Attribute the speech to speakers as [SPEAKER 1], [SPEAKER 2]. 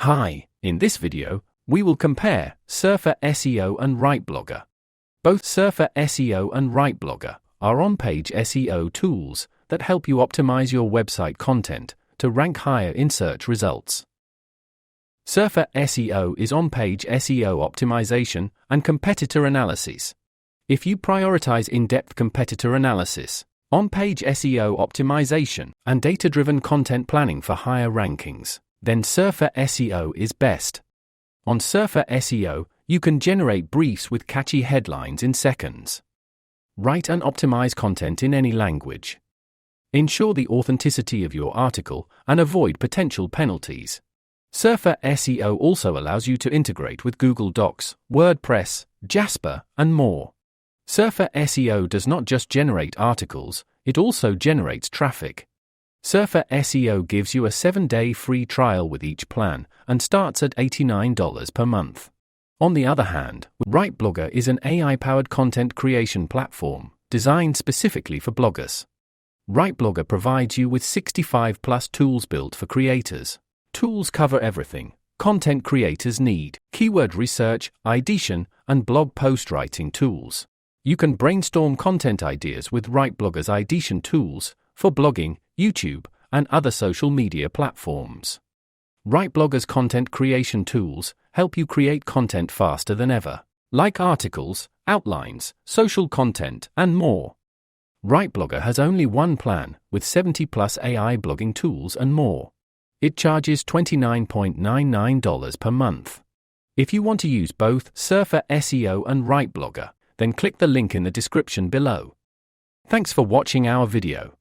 [SPEAKER 1] Hi, in this video, we will compare Surfer SEO and RightBlogger. Both Surfer SEO and RightBlogger are on-page SEO tools that help you optimize your website content to rank higher in search results. Surfer SEO is on-page SEO optimization and competitor analysis. If you prioritize in-depth competitor analysis, on-page SEO optimization, and data-driven content planning for higher rankings, then Surfer SEO is best. On Surfer SEO, you can generate briefs with catchy headlines in seconds. Write and optimize content in any language. Ensure the authenticity of your article and avoid potential penalties. Surfer SEO also allows you to integrate with Google Docs, WordPress, Jasper, and more. Surfer SEO does not just generate articles, it also generates traffic. Surfer SEO gives you a 7-day free trial with each plan and starts at $89 per month. On the other hand, RightBlogger is an AI-powered content creation platform designed specifically for bloggers. RightBlogger provides you with 65+ tools built for creators. Tools cover everything content creators need: keyword research, ideation, and blog post writing tools. You can brainstorm content ideas with RightBlogger's ideation tools for blogging, YouTube, and other social media platforms. RightBlogger's content creation tools help you create content faster than ever, like articles, outlines, social content, and more. RightBlogger has only one plan with 70+ AI blogging tools and more. It charges $29.99 per month. If you want to use both Surfer SEO and RightBlogger, then click the link in the description below. Thanks for watching our video.